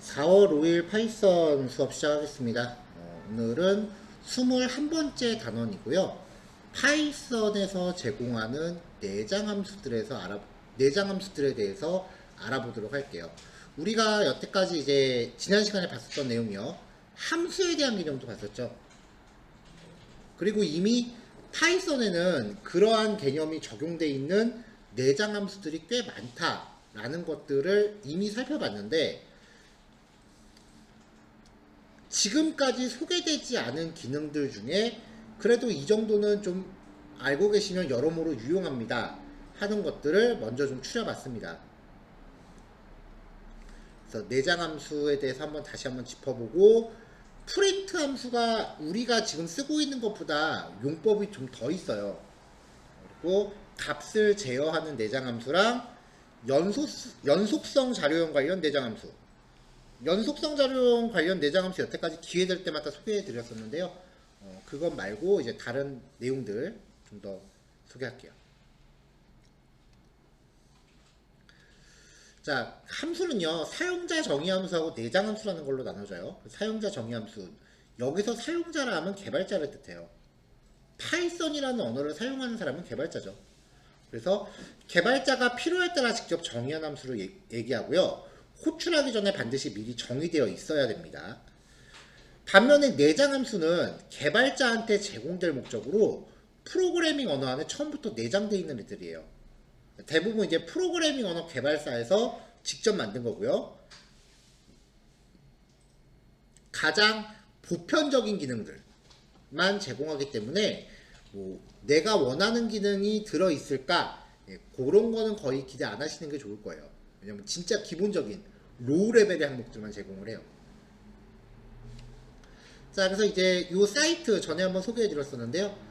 4월 5일 파이썬 수업 시작하겠습니다. 오늘은 21번째 단원이고요. 파이썬에서 제공하는 내장 함수들에 대해서 알아보도록 할게요. 우리가 여태까지 이제 지난 시간에 봤었던 내용이요. 함수에 대한 개념도 봤었죠. 그리고 이미 파이썬에는 그러한 개념이 적용되어 있는 내장 함수들이 꽤 많다라는 것들을 이미 살펴봤는데, 지금까지 소개되지 않은 기능들 중에 그래도 이 정도는 좀 알고 계시면 여러모로 유용합니다 하는 것들을 먼저 좀 추려봤습니다. 그래서 내장 함수에 대해서 다시 한번 짚어보고, 프린트 함수가 우리가 지금 쓰고 있는 것보다 용법이 좀 더 있어요. 그리고 값을 제어하는 내장 함수랑 연속성 자료형 관련 내장 함수, 연속성 자료형 관련 내장 함수 여태까지 기회 될 때마다 소개해 드렸었는데요. 그것 말고 이제 다른 내용들 좀 더 소개할게요. 자, 함수는요, 사용자 정의 함수하고 내장 함수라는 걸로 나눠져요. 사용자 정의 함수, 여기서 사용자라 하면 개발자를 뜻해요. 파이썬이라는 언어를 사용하는 사람은 개발자죠. 그래서 개발자가 필요에 따라 직접 정의한 함수를 얘기하고요. 호출하기 전에 반드시 미리 정의되어 있어야 됩니다. 반면에 내장 함수는 개발자한테 제공될 목적으로 프로그래밍 언어 안에 처음부터 내장되어 있는 애들이에요. 대부분 이제 프로그래밍 언어 개발사에서 직접 만든 거고요. 가장 보편적인 기능들만 제공하기 때문에 내가 원하는 기능이 들어있을까? 그런 거는 거의 기대 안 하시는 게 좋을 거예요. 왜냐면 진짜 기본적인 로우 레벨의 항목들만 제공을 해요. 자, 그래서 이제 이 사이트 전에 한번 소개해 드렸었는데요.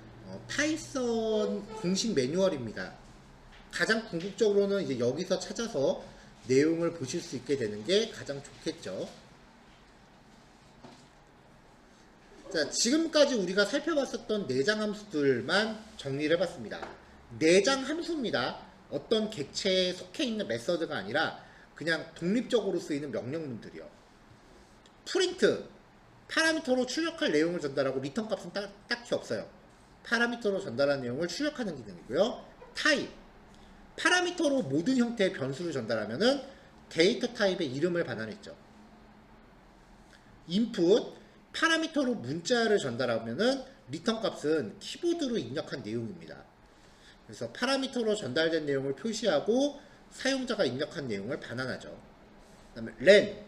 파이썬 공식 매뉴얼입니다. 가장 궁극적으로는 이제 여기서 찾아서 내용을 보실 수 있게 되는 게 가장 좋겠죠. 자, 지금까지 우리가 살펴봤었던 내장 함수들만 정리를 해봤습니다. 내장 함수입니다. 어떤 객체에 속해 있는 메서드가 아니라 그냥 독립적으로 쓰이는 명령문들이요. 프린트, 파라미터로 출력할 내용을 전달하고 리턴 값은 딱히 없어요. 파라미터로 전달한 내용을 출력하는 기능이고요. 타입, 파라미터로 모든 형태의 변수를 전달하면은 데이터 타입의 이름을 반환했죠. 인풋, 파라미터로 문자를 전달하면은 리턴 값은 키보드로 입력한 내용입니다. 그래서 파라미터로 전달된 내용을 표시하고 사용자가 입력한 내용을 반환하죠. 그 다음에 len,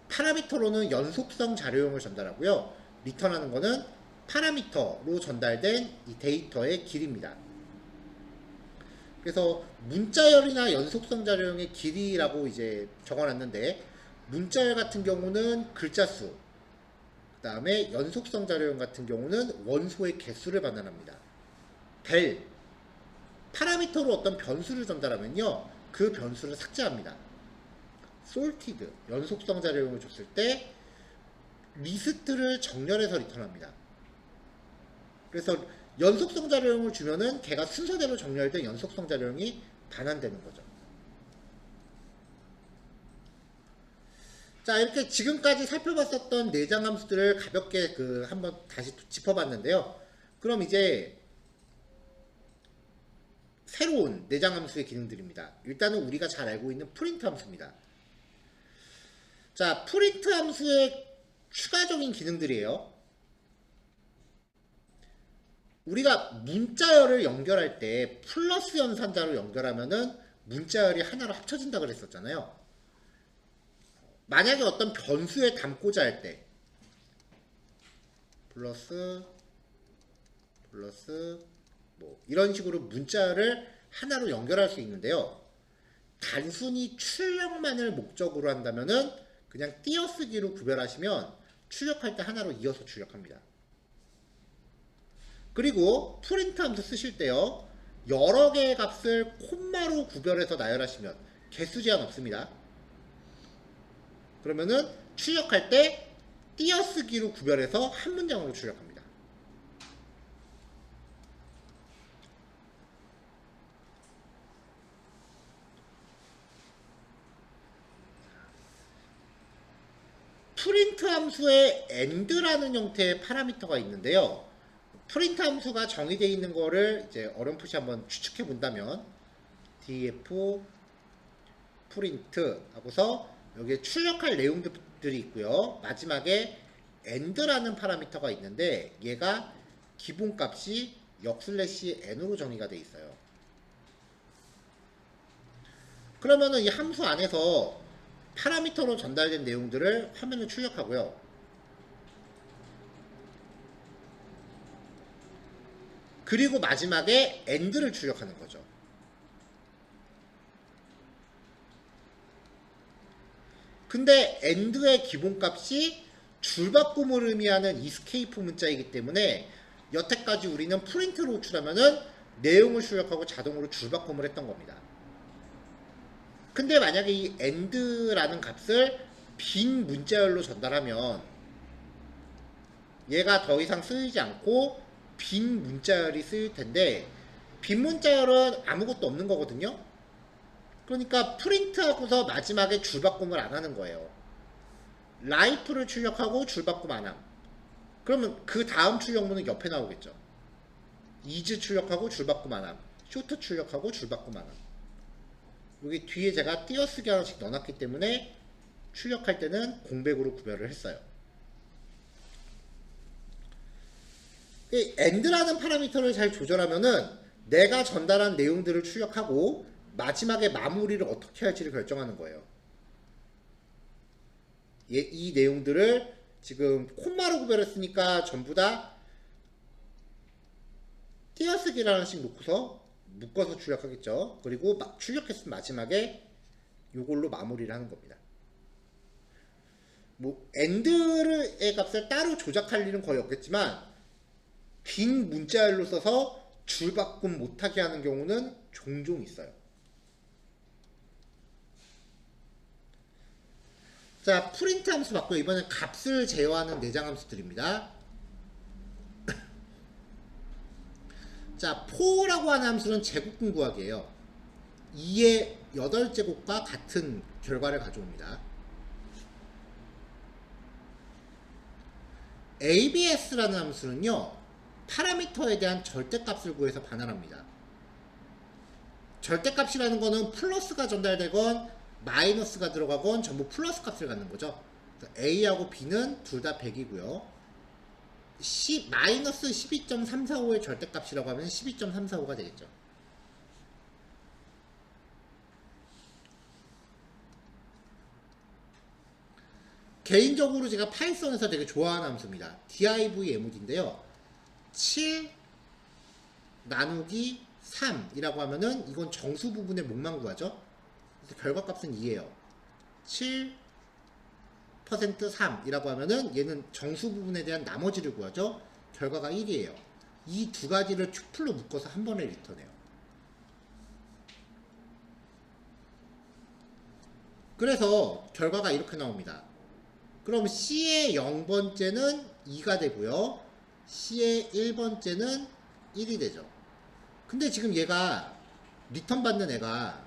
파라미터로는 연속성 자료형을 전달하고요. 리턴하는 거는 파라미터로 전달된 이 데이터의 길입니다. 그래서 문자열이나 연속성 자료형의 길이라고 이제 적어놨는데, 문자열 같은 경우는 글자 수, 그 다음에 연속성 자료형 같은 경우는 원소의 개수를 반환합니다. vel, 파라미터로 어떤 변수를 전달하면요, 그 변수를 삭제합니다. sorted, 연속성 자료형을 줬을 때 리스트를 정렬해서 리턴합니다. 그래서 연속성 자료형을 주면은 걔가 순서대로 정렬된 연속성 자료형이 반환되는 거죠. 자, 이렇게 지금까지 살펴봤었던 내장 함수들을 가볍게 한번 다시 짚어봤는데요. 그럼 이제 새로운 내장 함수의 기능들입니다. 일단은 우리가 잘 알고 있는 프린트 함수입니다. 자, 프린트 함수의 추가적인 기능들이에요. 우리가 문자열을 연결할 때 플러스 연산자로 연결하면은 문자열이 하나로 합쳐진다 그랬었잖아요. 만약에 어떤 변수에 담고자 할 때 플러스 뭐 이런 식으로 문자열을 하나로 연결할 수 있는데요. 단순히 출력만을 목적으로 한다면은 그냥 띄어쓰기로 구별하시면 출력할 때 하나로 이어서 출력합니다. 그리고 프린트 함수 쓰실 때요, 여러 개의 값을 콤마로 구별해서 나열하시면 개수 제한 없습니다. 그러면은 출력할 때 띄어쓰기로 구별해서 한 문장으로 출력합니다. 프린트 함수에 end라는 형태의 파라미터가 있는데요. 프린트 함수가 정의되어 있는 거를 이제 어렴풋이 한번 추측해 본다면 df 프린트 하고서 여기에 출력할 내용들이 있고요. 마지막에 end라는 파라미터가 있는데 얘가 기본값이 역슬래시 n으로 정의가 되어 있어요. 그러면은 이 함수 안에서 파라미터로 전달된 내용들을 화면에 출력하고요. 그리고 마지막에 end를 출력하는 거죠. 근데 end의 기본값이 줄바꿈을 의미하는 escape 문자이기 때문에 여태까지 우리는 프린트로 호출하면은 내용을 출력하고 자동으로 줄바꿈을 했던 겁니다. 근데 만약에 이 end라는 값을 빈 문자열로 전달하면 얘가 더 이상 쓰이지 않고 빈 문자열이 쓰일 텐데 빈 문자열은 아무것도 없는 거거든요. 그러니까 프린트하고서 마지막에 줄바꿈을 안 하는 거예요. 라이프를 출력하고 줄바꿈 안 함. 그러면 그 다음 출력문은 옆에 나오겠죠. is 출력하고 줄바꿈 안 함. shoot 출력하고 줄바꿈 안 함. 여기 뒤에 제가 띄어쓰기 하나씩 넣어놨기 때문에 출력할 때는 공백으로 구별을 했어요. 이 end라는 파라미터를 잘 조절하면은 내가 전달한 내용들을 출력하고 마지막에 마무리를 어떻게 할지를 결정하는 거예요. 이 내용들을 지금 콤마로 구별했으니까 전부 다 띄어쓰기를 하나씩 놓고서 묶어서 출력하겠죠. 그리고 출력했으면 마지막에 이걸로 마무리를 하는 겁니다. 뭐 end의 값을 따로 조작할 일은 거의 없겠지만 빈 문자열로 써서 줄바꿈 못하게 하는 경우는 종종 있어요. 자, 프린트 함수 받고 이번엔 값을 제어하는 내장 함수들입니다. 자, 4라고 하는 함수는 제곱근 구하기예요. 2의 8제곱과 같은 결과를 가져옵니다. abs라는 함수는요, 파라미터에 대한 절대값을 구해서 반환합니다. 절대값이라는 거는 플러스가 전달되건 마이너스가 들어가건 전부 플러스 값을 갖는 거죠. A하고 B는 둘 다 100이고요. 마이너스 12.345의 절대값이라고 하면 12.345가 되겠죠. 개인적으로 제가 파이썬에서 되게 좋아하는 함수입니다. divmod인데요. 7 나누기 3이라고 하면은 이건 정수 부분의 목만 구하죠. 그래서 결과값은 2예요. 7% 3이라고 하면은 얘는 정수 부분에 대한 나머지를 구하죠. 결과가 1이에요. 이 두 가지를 튜플로 묶어서 한 번에 리턴해요. 그래서 결과가 이렇게 나옵니다. 그럼 C의 0번째는 2가 되고요. C의 1번째는 1이 되죠. 근데 지금 얘가 리턴 받는 애가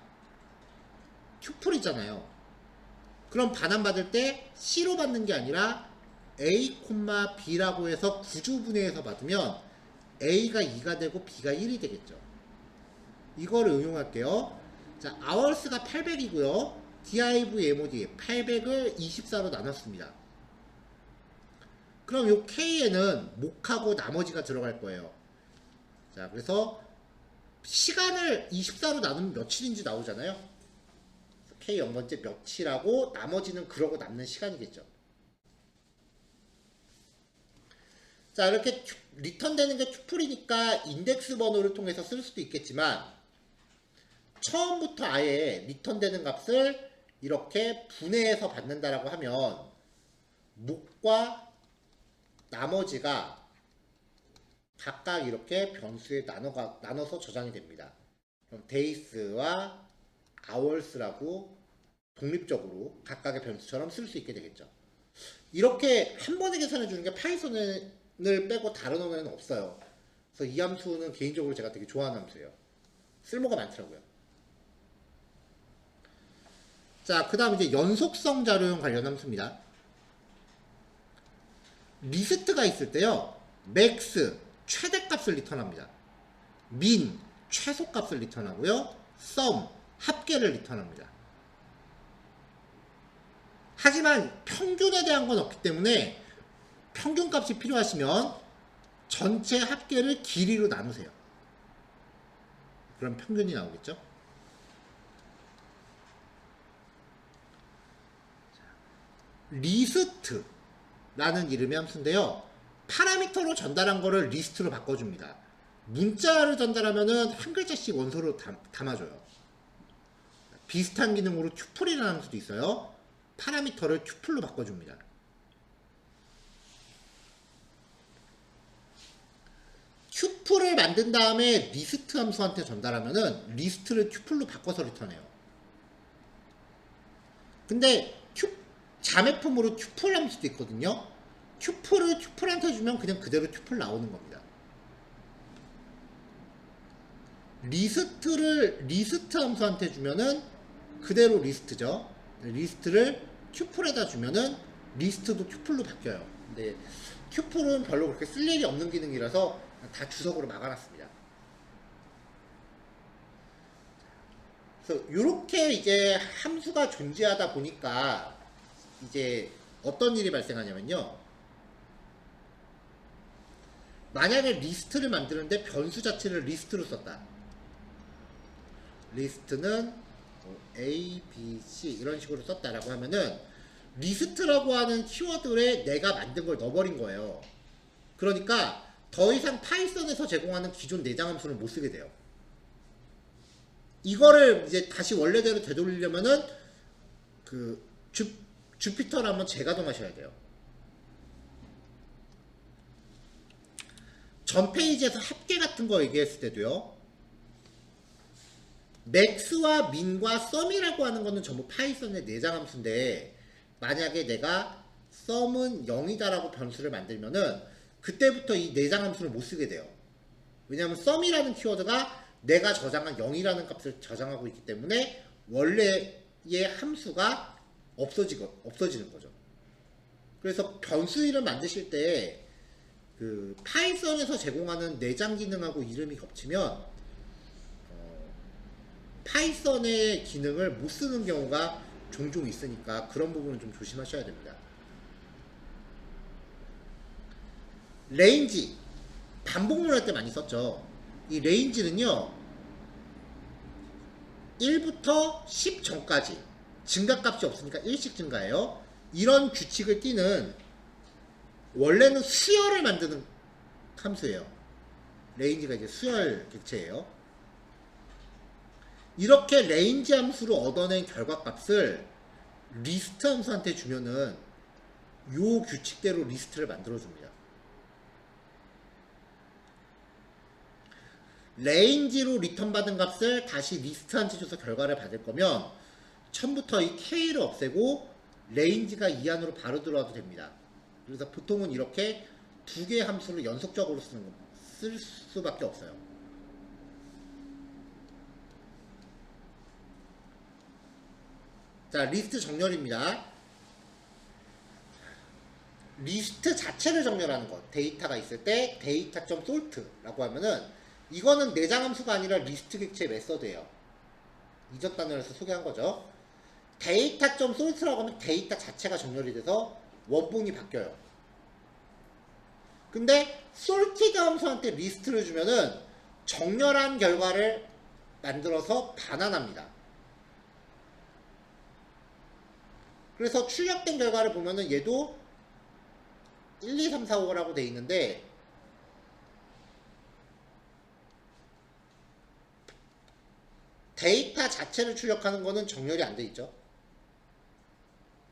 튜플이잖아요. 그럼 반환 받을 때 C로 받는 게 아니라 A, B라고 해서 구조분해해서 받으면 A가 2가 되고 B가 1이 되겠죠. 이거를 응용할게요. 자, hours가 800이고요. divmod 800을 24로 나눴습니다. 그럼 요 K에는 목하고 나머지가 들어갈 거예요. 자, 그래서 시간을 24로 나누면 며칠인지 나오잖아요. K 0번째 며칠하고 나머지는 그러고 남는 시간이겠죠. 자, 이렇게 리턴되는 게 튜플이니까 인덱스 번호를 통해서 쓸 수도 있겠지만 처음부터 아예 리턴되는 값을 이렇게 분해해서 받는다라고 하면 목과 나머지가 각각 이렇게 변수에 나눠서 저장이 됩니다. 그럼 days와 hours라고 독립적으로 각각의 변수처럼 쓸 수 있게 되겠죠. 이렇게 한 번에 계산해 주는 게 파이썬을 빼고 다른 언어에는 없어요. 그래서 이 함수는 개인적으로 제가 되게 좋아하는 함수예요. 쓸모가 많더라고요. 자, 그 다음 이제 연속성 자료형 관련 함수입니다. 리스트가 있을 때요. 맥스 최대값을 리턴합니다. 민 최소값을 리턴하고요. 썸 합계를 리턴합니다. 하지만 평균에 대한 건 없기 때문에 평균값이 필요하시면 전체 합계를 길이로 나누세요. 그럼 평균이 나오겠죠? 리스트라는 이름의 함수인데요. 파라미터로 전달한 거를 리스트로 바꿔줍니다. 문자를 전달하면은 한 글자씩 원소로 담아줘요. 비슷한 기능으로 튜플이라는 함수도 있어요. 파라미터를 튜플로 바꿔줍니다. 튜플을 만든 다음에 리스트 함수한테 전달하면은 리스트를 튜플로 바꿔서 리턴해요. 근데 자매품으로 튜플 함수도 있거든요. 튜플을 튜플한테 주면 그냥 그대로 튜플 나오는 겁니다. 리스트 함수한테 주면은 그대로 리스트죠. 리스트를 튜플에다 주면은 리스트도 튜플로 바뀌어요. 근데 튜플은 별로 그렇게 쓸 일이 없는 기능이라서 다 주석으로 막아놨습니다. 그래서 이렇게 이제 함수가 존재하다 보니까 이제 어떤 일이 발생하냐면요. 만약에 리스트를 만드는데 변수 자체를 리스트로 썼다. 리스트는 A, B, C 이런 식으로 썼다라고 하면은 리스트라고 하는 키워드에 내가 만든 걸 넣어버린 거예요. 그러니까 더 이상 파이썬에서 제공하는 기존 내장 함수를 못 쓰게 돼요. 이거를 이제 다시 원래대로 되돌리려면은 그 주피터를 한번 재가동하셔야 돼요. 전 페이지에서 합계 같은 거 얘기했을 때도요. 맥스와 민과 썸이라고 하는 거는 전부 파이썬의 내장 함수인데 만약에 내가 썸은 0이다라고 변수를 만들면은 그때부터 이 내장 함수를 못 쓰게 돼요. 왜냐하면 썸이라는 키워드가 내가 저장한 0이라는 값을 저장하고 있기 때문에 원래의 함수가 없어지는 거죠. 그래서 변수일을 만드실 때 그 파이썬에서 제공하는 내장 기능하고 이름이 겹치면 파이썬의 기능을 못 쓰는 경우가 종종 있으니까 그런 부분은 좀 조심하셔야 됩니다. 레인지 반복문 할 때 많이 썼죠. 이 레인지는요 1부터 10 전까지 증가값이 없으니까 1씩 증가해요. 이런 규칙을 띠는 원래는 수열을 만드는 함수예요. 레인지가 이제 수열 객체예요. 이렇게 레인지 함수로 얻어낸 결과값을 리스트 함수한테 주면은 요 규칙대로 리스트를 만들어줍니다. 레인지로 리턴 받은 값을 다시 리스트한테 줘서 결과를 받을 거면 처음부터 이 K를 없애고 레인지가 이 안으로 바로 들어와도 됩니다. 그래서 보통은 이렇게 두 개의 함수를 연속적으로 쓸 수밖에 없어요. 자, 리스트 정렬입니다. 리스트 자체를 정렬하는 것. 데이터가 있을 때 data.sort라고 하면은 이거는 내장 함수가 아니라 리스트 객체 메서드예요. 이전 단어에서 소개한 거죠. data.sort라고 하면 데이터 자체가 정렬이 돼서 원본이 바뀌어요. 근데 sorted 함수한테 리스트를 주면은 정렬한 결과를 만들어서 반환합니다. 그래서 출력된 결과를 보면은 얘도 1, 2, 3, 4, 5라고 돼 있는데 데이터 자체를 출력하는 거는 정렬이 안 돼 있죠.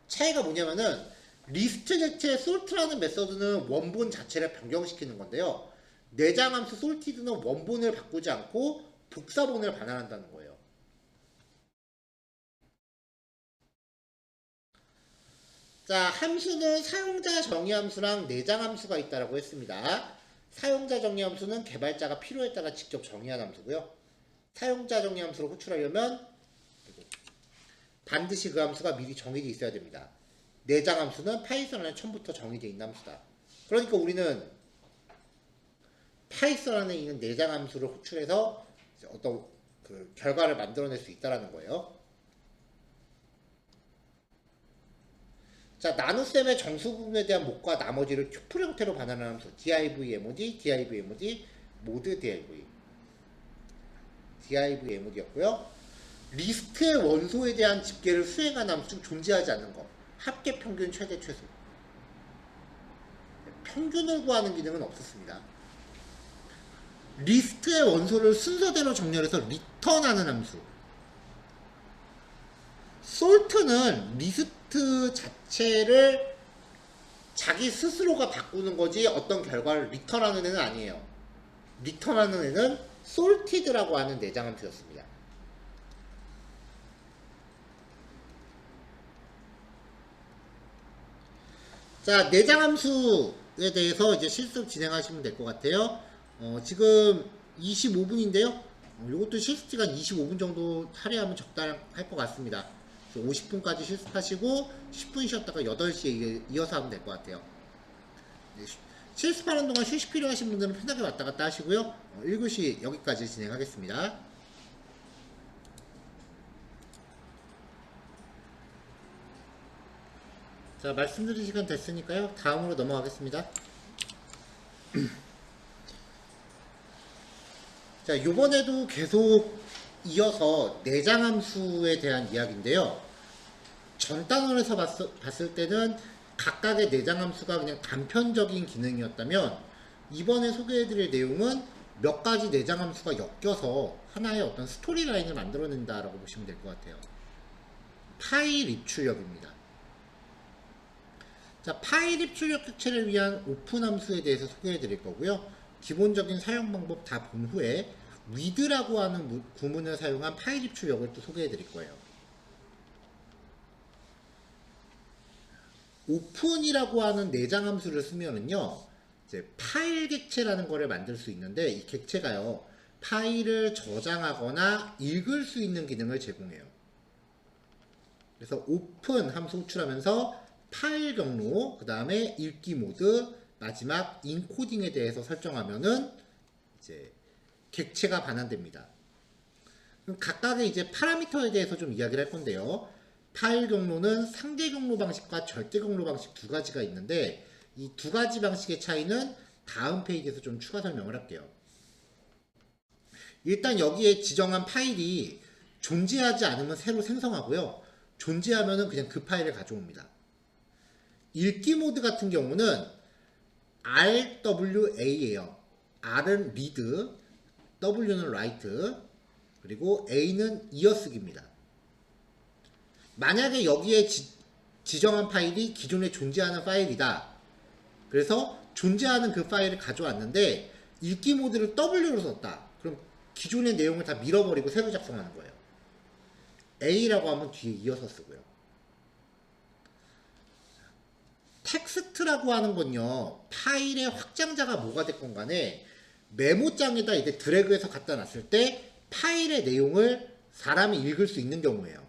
차이가 뭐냐면은 리스트 객체의 sort라는 메서드는 원본 자체를 변경시키는 건데요. 내장 함수 sorted는 원본을 바꾸지 않고 복사본을 반환한다는 거예요. 자, 함수는 사용자 정의 함수랑 내장 함수가 있다라고 했습니다. 사용자 정의 함수는 개발자가 필요에 따라 직접 정의한 함수고요. 사용자 정의 함수를 호출하려면 반드시 그 함수가 미리 정의되어 있어야 됩니다. 내장 함수는 파이썬 안에 처음부터 정의되어 있는 함수다. 그러니까 우리는 파이썬 안에 있는 내장 함수를 호출해서 이제 어떤 그 결과를 만들어낼 수 있다라는 거예요. 자, 나눗셈의 정수 부분에 대한 목과 나머지를 튜플 형태로 반환하는 함수 div mod, div mod, mod div, div mod였고요. 리스트의 원소에 대한 집계를 수행한 함수 존재하지 않는 것, 합계 평균 최대 최소. 평균을 구하는 기능은 없었습니다. 리스트의 원소를 순서대로 정렬해서 리턴하는 함수. 솔트는 리스트 자체를 자기 스스로가 바꾸는 거지 어떤 결과를 리턴하는 애는 아니에요. 리턴하는 애는 솔티드라고 하는 내장 함수였습니다. 자, 내장 함수에 대해서 이제 실습 진행하시면 될 것 같아요. 지금 25분인데요. 이것도 실습 시간 25분 정도 할애하면 적당할 것 같습니다. 50분까지 실습하시고 10분 쉬었다가 8시에 이어서 하면 될 것 같아요. 네, 실습하는 동안 휴식 필요하신 분들은 편하게 왔다 갔다 하시고요. 1교시 여기까지 진행하겠습니다. 자, 말씀드린 시간 됐으니까요. 다음으로 넘어가겠습니다. 자, 요번에도 계속 이어서 내장함수에 대한 이야기인데요. 전 단원에서 봤을 때는 각각의 내장함수가 그냥 단편적인 기능이었다면 이번에 소개해드릴 내용은 몇 가지 내장함수가 엮여서 하나의 어떤 스토리라인을 만들어낸다라고 보시면 될 것 같아요. 파일 입출력입니다. 자, 파일 입출력 객체를 위한 오픈함수에 대해서 소개해드릴 거고요. 기본적인 사용 방법 다 본 후에 with라고 하는 구문을 사용한 파일 입출력을 또 소개해드릴 거예요. 오픈이라고 하는 내장 함수를 쓰면은요, 이제 파일 객체라는 거를 만들 수 있는데 이 객체가요, 파일을 저장하거나 읽을 수 있는 기능을 제공해요. 그래서 오픈 함수 호출하면서 파일 경로, 그 다음에 읽기 모드, 마지막 인코딩에 대해서 설정하면은 이제 객체가 반환됩니다. 그럼 각각의 이제 파라미터에 대해서 좀 이야기를 할 건데요. 파일 경로는 상대 경로 방식과 절대 경로 방식 두 가지가 있는데 이 두 가지 방식의 차이는 다음 페이지에서 좀 추가 설명을 할게요. 일단 여기에 지정한 파일이 존재하지 않으면 새로 생성하고요. 존재하면은 그냥 그 파일을 가져옵니다. 읽기 모드 같은 경우는 RWA예요. R은 read, W는 write, 그리고 A는 이어쓰기입니다. 만약에 여기에 지정한 파일이 기존에 존재하는 파일이다. 그래서 존재하는 그 파일을 가져왔는데 읽기 모드를 W로 썼다. 그럼 기존의 내용을 다 밀어버리고 새로 작성하는 거예요. A라고 하면 뒤에 이어서 쓰고요. 텍스트라고 하는 건요, 파일의 확장자가 뭐가 됐건 간에 메모장에다 이제 드래그해서 갖다 놨을 때 파일의 내용을 사람이 읽을 수 있는 경우예요.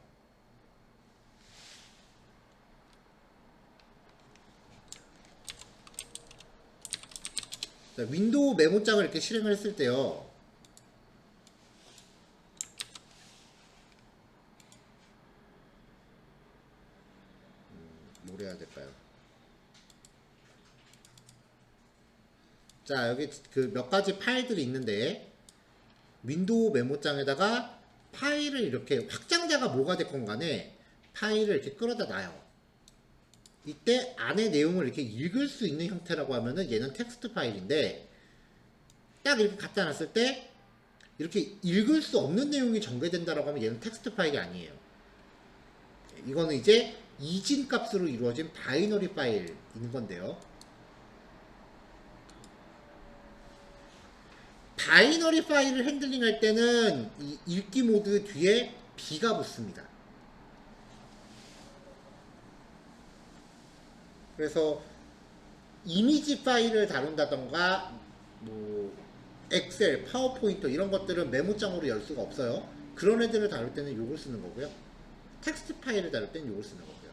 자, 윈도우 메모장을 이렇게 실행을 했을 때요, 뭘 해야 될까요? 자, 여기 그 몇 가지 파일들이 있는데 윈도우 메모장에다가 파일을 이렇게 확장자가 뭐가 됐건 간에 파일을 이렇게 끌어다 놔요. 이때 안에 내용을 이렇게 읽을 수 있는 형태라고 하면은 얘는 텍스트 파일인데 딱 이렇게 갖다 놨을 때 이렇게 읽을 수 없는 내용이 전개된다라고 하면 얘는 텍스트 파일이 아니에요. 이거는 이제 이진 값으로 이루어진 바이너리 파일인 건데요. 바이너리 파일을 핸들링 할 때는 이 읽기 모드 뒤에 B가 붙습니다. 그래서 이미지 파일을 다룬다던가 뭐 엑셀, 파워포인트 이런 것들은 메모장으로 열 수가 없어요. 그런 애들을 다룰 때는 요걸 쓰는 거고요. 텍스트 파일을 다룰 때는 요걸 쓰는 거고요.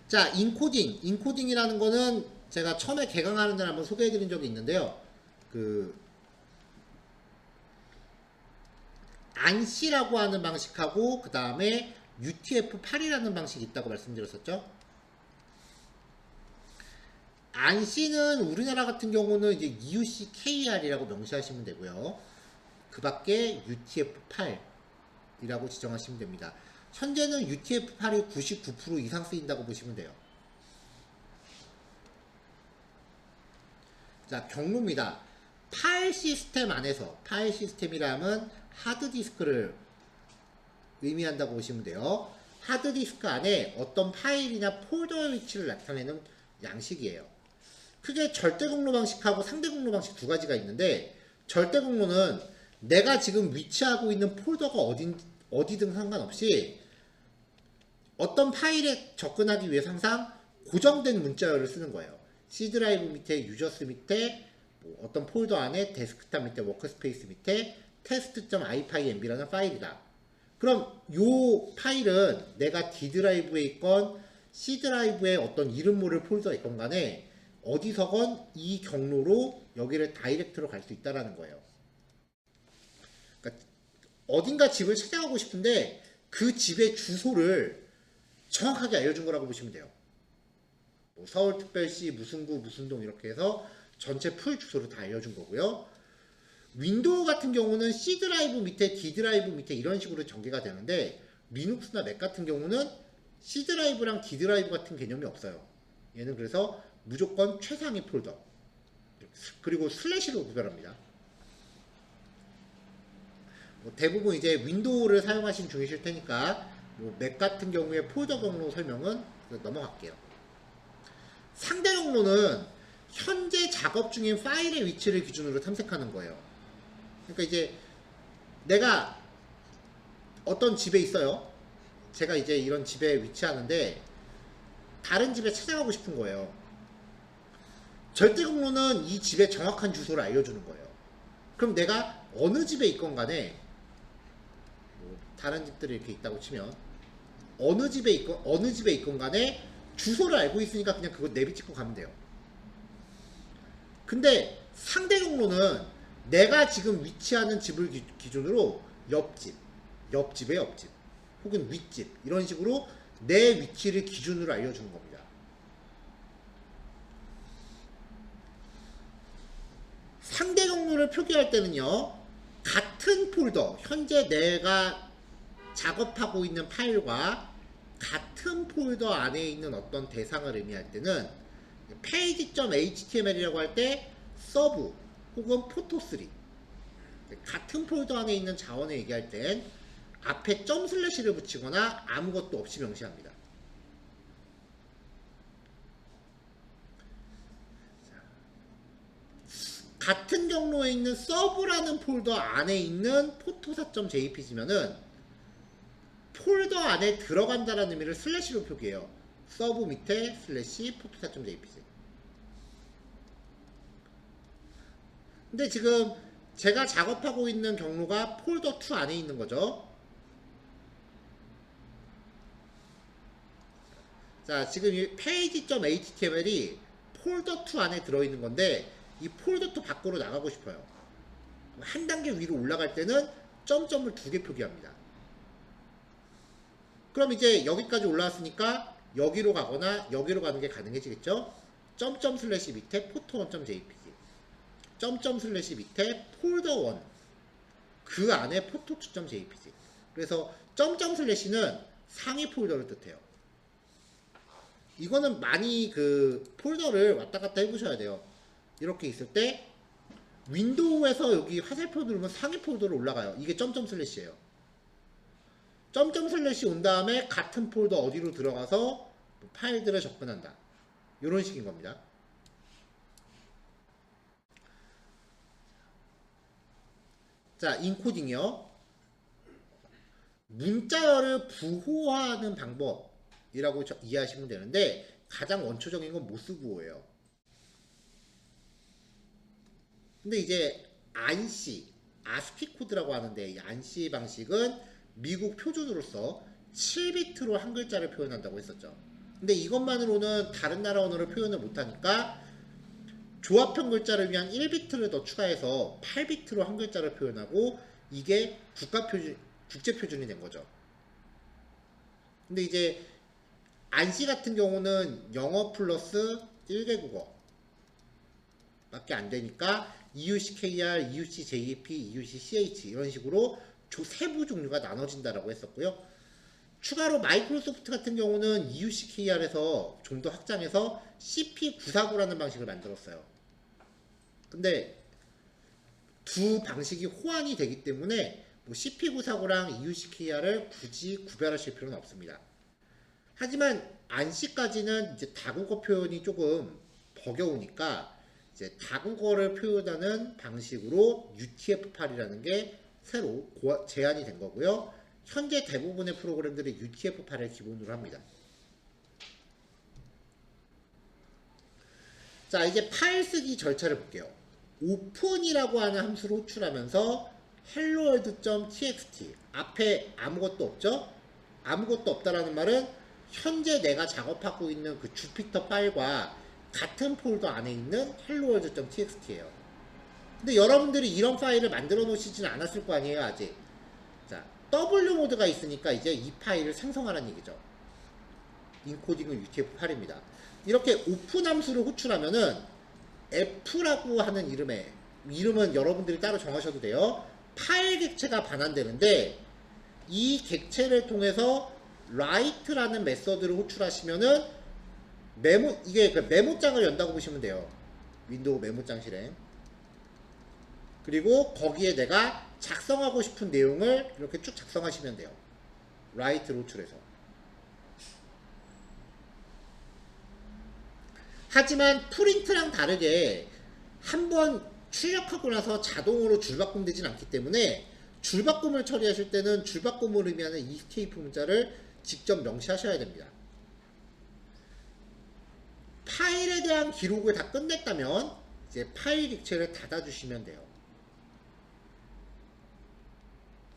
자, 인코딩이라는 거는 제가 처음에 개강하는 날 한번 소개해드린 적이 있는데요. 그 안시라고 하는 방식하고 그 다음에 UTF-8이라는 방식이 있다고 말씀드렸었죠. 안시는 우리나라 같은 경우는 이제 EUC-KR이라고 명시하시면 되고요. 그 밖에 UTF-8이라고 지정하시면 됩니다. 현재는 UTF-8이 99% 이상 쓰인다고 보시면 돼요. 자, 경로입니다. 파일 시스템 안에서, 파일 시스템이라면 하드디스크를 의미한다고 보시면 돼요. 하드디스크 안에 어떤 파일이나 폴더의 위치를 나타내는 양식이에요. 크게 절대 경로 방식하고 상대 경로 방식 두 가지가 있는데, 절대 경로는 내가 지금 위치하고 있는 폴더가 어디든 상관없이 어떤 파일에 접근하기 위해서 항상 고정된 문자열을 쓰는 거예요. C 드라이브 밑에 유저스 밑에 뭐 어떤 폴더 안에 데스크탑 밑에 워크스페이스 밑에 test.ipynb라는 파일이다. 그럼 이 파일은 내가 D 드라이브에 있건 C 드라이브에 어떤 이름 모를 폴더가 있건 간에 어디서건 이 경로로 여기를 다이렉트로 갈 수 있다는 거예요. 그러니까 어딘가 집을 찾아가고 싶은데 그 집의 주소를 정확하게 알려준 거라고 보시면 돼요. 뭐 서울특별시 무슨 구 무슨 동 이렇게 해서 전체 풀 주소를 다 알려준 거고요. 윈도우 같은 경우는 C 드라이브 밑에 D 드라이브 밑에 이런 식으로 전개가 되는데 리눅스나 맥 같은 경우는 C 드라이브랑 D 드라이브 같은 개념이 없어요. 얘는 그래서 무조건 최상위 폴더 그리고 슬래시로 구별합니다. 뭐 대부분 이제 윈도우를 사용하신 중이실 테니까 뭐 맥 같은 경우에 폴더 경로 설명은 넘어갈게요. 상대 경로는 현재 작업 중인 파일의 위치를 기준으로 탐색하는 거예요. 그러니까 이제 내가 어떤 집에 있어요. 제가 이제 이런 집에 위치하는데 다른 집에 찾아가고 싶은 거예요. 절대 경로는 이 집의 정확한 주소를 알려주는 거예요. 그럼 내가 어느 집에 있건 간에 뭐 다른 집들이 이렇게 있다고 치면 어느 집에 있건 간에 주소를 알고 있으니까 그냥 그거 내비 찍고 가면 돼요. 근데 상대 경로는 내가 지금 위치하는 집을 기준으로 옆집의 옆집, 혹은 윗집 이런 식으로 내 위치를 기준으로 알려주는 겁니다. 상대 경로를 표기할 때는요, 같은 폴더, 현재 내가 작업하고 있는 파일과 같은 폴더 안에 있는 어떤 대상을 의미할 때는 page.html이라고 할 때 서브 혹은 포토3 같은 폴더 안에 있는 자원을 얘기할 땐 앞에 점 슬래시를 붙이거나 아무것도 없이 명시합니다. 같은 경로에 있는 서브라는 폴더 안에 있는 포토사.jpg면은 폴더 안에 들어간다는 의미를 슬래시로 표기해요. 서브 밑에 슬래시 포토사.jpg. 근데 지금 제가 작업하고 있는 경로가 폴더 2 안에 있는 거죠. 자, 지금 이 page.html이 폴더 2 안에 들어있는 건데 이 폴더 2 밖으로 나가고 싶어요. 한 단계 위로 올라갈 때는 점점을 2개 표기합니다. 그럼 이제 여기까지 올라왔으니까 여기로 가거나 여기로 가는 게 가능해지겠죠? 점점 슬래시 밑에 포토1.jpg 점점 슬래시 밑에 폴더1 그 안에 포토2.jpg 그래서 점점 슬래시는 상위 폴더를 뜻해요. 이거는 많이 그 폴더를 왔다 갔다 해보셔야 돼요. 이렇게 있을 때 윈도우에서 여기 화살표 누르면 상위 폴더로 올라가요. 이게 점점 슬래시예요. 점점 슬래시 온 다음에 같은 폴더 어디로 들어가서 파일들을 접근한다. 이런 식인 겁니다. 자, 인코딩이요. 문자열을 부호화하는 방법이라고 이해하시면 되는데 가장 원초적인 건 모스 부호예요. 근데 이제 안시, 아스키 코드라고 하는데 이 안시 방식은 미국 표준으로서 7비트로 한 글자를 표현한다고 했었죠. 근데 이것만으로는 다른 나라 언어를 표현을 못하니까 조합형 글자를 위한 1비트를 더 추가해서 8비트로 한 글자를 표현하고 이게 국제표준이 된 거죠. 근데 이제 안시 같은 경우는 영어 플러스 1개 국어 밖에 안 되니까 EUCKR, EUCJP, EUCCH 이런 식으로 세부 종류가 나눠진다라고 했었고요. 추가로 마이크로소프트 같은 경우는 EUCKR에서 좀 더 확장해서 CP949라는 방식을 만들었어요. 근데 두 방식이 호환이 되기 때문에 뭐 CP949랑 EUCKR을 굳이 구별하실 필요는 없습니다. 하지만 안시까지는 이제 다국어 표현이 조금 버겨우니까 이제 다국어를 표현하는 방식으로 UTF-8이라는 게 새로 제안이 된 거고요. 현재 대부분의 프로그램들이 UTF-8을 기본으로 합니다. 자, 이제 파일 쓰기 절차를 볼게요. 오픈이라고 하는 함수를 호출하면서 helloworld.txt 앞에 아무것도 없죠? 아무것도 없다라는 말은 현재 내가 작업하고 있는 그 주피터 파일과 같은 폴더 안에 있는 helloworld.txt예요. 근데 여러분들이 이런 파일을 만들어 놓으시지는 않았을 거 아니에요, 아직. 자, W 모드가 있으니까 이제 이 파일을 생성하라는 얘기죠. 인코딩은 UTF-8입니다. 이렇게 오픈 함수를 호출하면은 F라고 하는 이름은 여러분들이 따로 정하셔도 돼요. 파일 객체가 반환되는데 이 객체를 통해서 write라는 메서드를 호출하시면은 이게 그 메모장을 연다고 보시면 돼요. 윈도우 메모장 실행. 그리고 거기에 내가 작성하고 싶은 내용을 이렇게 쭉 작성하시면 돼요. write를 호출해서. 하지만 프린트랑 다르게 한번 출력하고 나서 자동으로 줄바꿈 되진 않기 때문에 줄바꿈을 처리하실 때는 줄바꿈을 의미하는 escape 문자를 직접 명시하셔야 됩니다. 파일에 대한 기록을 다 끝냈다면 이제 파일 객체를 닫아주시면 돼요.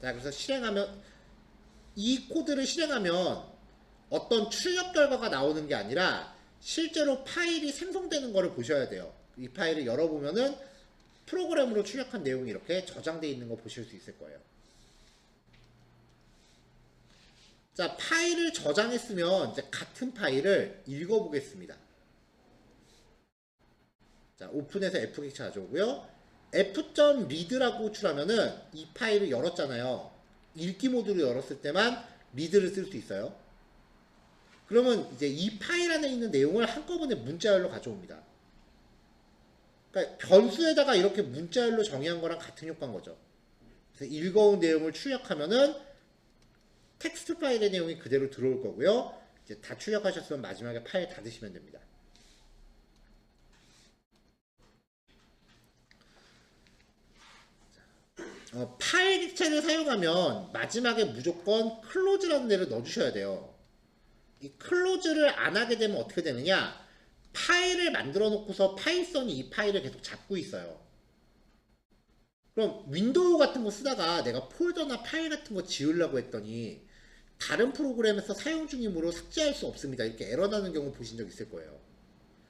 자, 그래서 이 코드를 실행하면 어떤 출력 결과가 나오는 게 아니라 실제로 파일이 생성되는 거를 보셔야 돼요. 이 파일을 열어보면은 프로그램으로 출력한 내용이 이렇게 저장되어 있는 거 보실 수 있을 거예요. 자, 파일을 저장했으면 이제 같은 파일을 읽어보겠습니다. 자, 오픈해서 F 객체 가져오고요. f.read라고 호출하면은 이 파일을 열었잖아요. 읽기 모드로 열었을 때만 read를 쓸 수 있어요. 그러면 이제 이 파일 안에 있는 내용을 한꺼번에 문자열로 가져옵니다. 그러니까 변수에다가 이렇게 문자열로 정의한 거랑 같은 효과인 거죠. 그래서 읽어온 내용을 출력하면은 텍스트 파일의 내용이 그대로 들어올 거고요. 이제 다 출력하셨으면 마지막에 파일 닫으시면 됩니다. 파일 객체를 사용하면 마지막에 무조건 클로즈라는 데를 넣어주셔야 돼요. 이 클로즈를 안 하게 되면 어떻게 되느냐? 파일을 만들어 놓고서 파이썬이 이 파일을 계속 잡고 있어요. 그럼 윈도우 같은 거 쓰다가 내가 폴더나 파일 같은 거 지우려고 했더니 다른 프로그램에서 사용 중이므로 삭제할 수 없습니다. 이렇게 에러 나는 경우 보신 적 있을 거예요.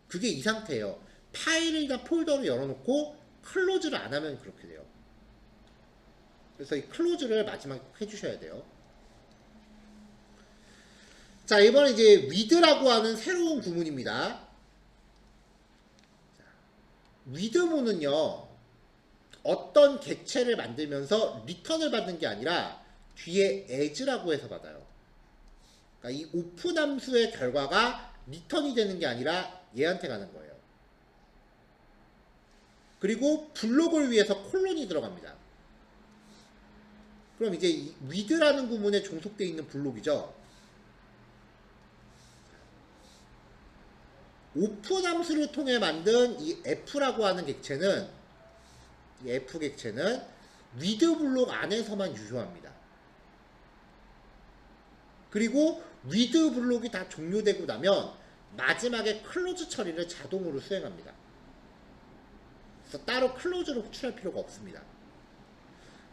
그게 이 상태예요. 파일이나 폴더를 열어놓고 클로즈를 안 하면 그렇게 돼요. 그래서 이 클로즈를 마지막에 꼭 해주셔야 돼요. 자, 이번에 이제 with라고 하는 새로운 구문입니다. with문은요, 어떤 객체를 만들면서 리턴을 받는 게 아니라 뒤에 as라고 해서 받아요. 그러니까 이 오픈 함수의 결과가 리턴이 되는 게 아니라 얘한테 가는 거예요. 그리고 블록을 위해서 콜론이 들어갑니다. 그럼 이제 이 with라는 구문에 종속되어 있는 블록이죠. 오픈 함수를 통해 만든 이 f라고 하는 객체는, 이 f 객체는 with 블록 안에서만 유효합니다. 그리고 with 블록이 다 종료되고 나면 마지막에 클로즈 처리를 자동으로 수행합니다. 그래서 따로 클로즈를 호출할 필요가 없습니다.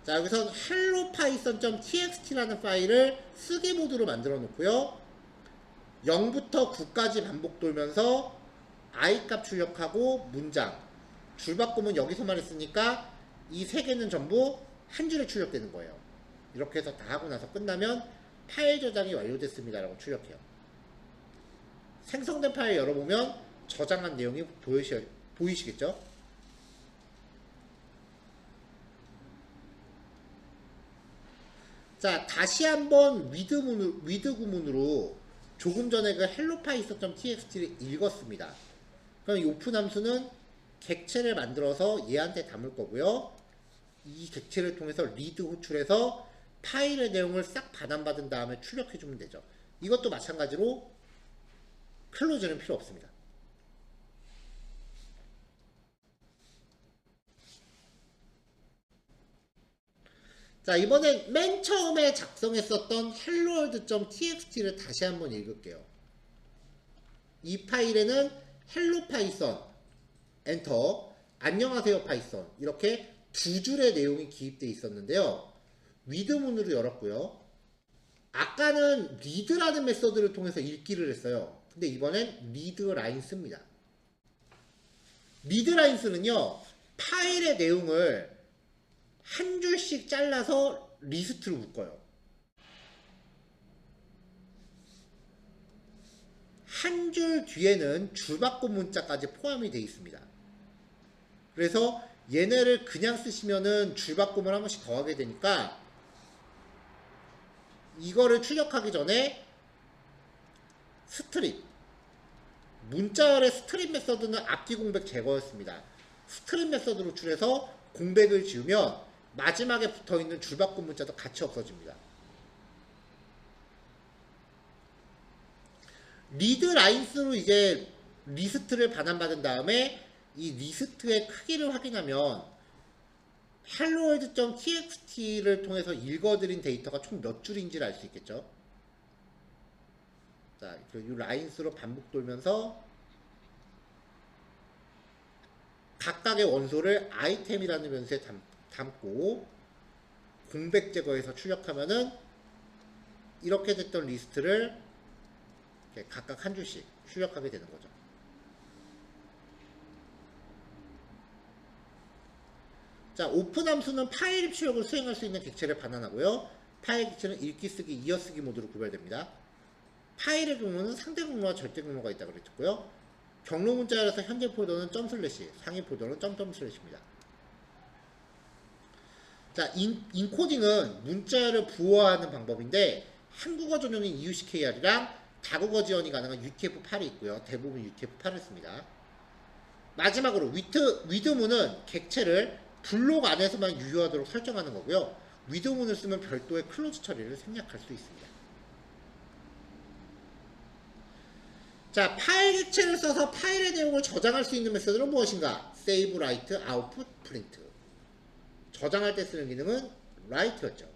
자, 여기서 hello python.txt라는 파일을 쓰기 모드로 만들어 놓고요. 0부터 9까지 반복 돌면서 i 값 출력하고 문장 줄 바꾸면 여기서만 했으니까 이 세 개는 전부 한 줄에 출력되는 거예요. 이렇게 해서 다 하고 나서 끝나면 파일 저장이 완료됐습니다 라고 출력해요. 생성된 파일 열어보면 저장한 내용이 보이시겠죠? 자, 다시 한번 위드 구문으로 조금 전에 그 helloPython.txt를 읽었습니다. 그럼 이 오픈 함수는 객체를 만들어서 얘한테 담을 거고요. 이 객체를 통해서 리드 호출해서 파일의 내용을 싹 반환받은 다음에 출력해주면 되죠. 이것도 마찬가지로 클로즈는 필요 없습니다. 자, 이번엔 맨 처음에 작성했었던 helloworld.txt를 다시 한번 읽을게요. 이 파일에는 hello python 엔터 안녕하세요 파이썬 이렇게 두 줄의 내용이 기입되어 있었는데요. 위드문으로 열었고요. 아까는 read라는 메서드를 통해서 읽기를 했어요. 근데 이번엔 readline 씁니다. readline 쓰는요, 파일의 내용을 한 줄씩 잘라서 리스트로 묶어요. 한 줄 뒤에는 줄바꿈 문자까지 포함이 되어 있습니다. 그래서 얘네를 그냥 쓰시면은 줄바꿈을 한 번씩 더하게 되니까 이거를 출력하기 전에 스트립 문자열의 스트립 메서드는 앞뒤 공백 제거였습니다. 스트립 메서드로 출해서 공백을 지우면 마지막에 붙어있는 줄바꿈 문자도 같이 없어집니다. 리드라인스로 이제 리스트를 반환받은 다음에 이 리스트의 크기를 확인하면 helloworld.txt를 통해서 읽어드린 데이터가 총 몇 줄인지를 알 수 있겠죠. 자, 이 라인스로 반복 돌면서 각각의 원소를 아이템이라는 변수에 담고 공백 제거해서 출력하면은 이렇게 됐던 리스트를 각각 한 줄씩 출력하게 되는 거죠. 자, 오픈 함수는 파일 입출력을 수행할 수 있는 객체를 반환하고요. 파일 객체는 읽기 쓰기, 이어쓰기 모드로 구별됩니다. 파일의 경우는 상대 경로와 절대 경로가 있다고 그랬고요. 경로 문자열에서 현재 폴더는 점 슬래시, 상위 폴더는 점점 슬래시입니다. 자, 인코딩은 문자열을 부호화하는 방법인데 한국어 전용인 EUCKR이랑 다국어 지원이 가능한 UTF-8이 있고요. 대부분 UTF-8을 씁니다. 마지막으로 위드문은 객체를 블록 안에서만 유효하도록 설정하는 거고요. 위드문을 쓰면 별도의 클로즈 처리를 생략할 수 있습니다. 자, 파일 객체를 써서 파일의 내용을 저장할 수 있는 메서드는 무엇인가? save, write, output, print. 저장할 때 쓰는 기능은 write였죠.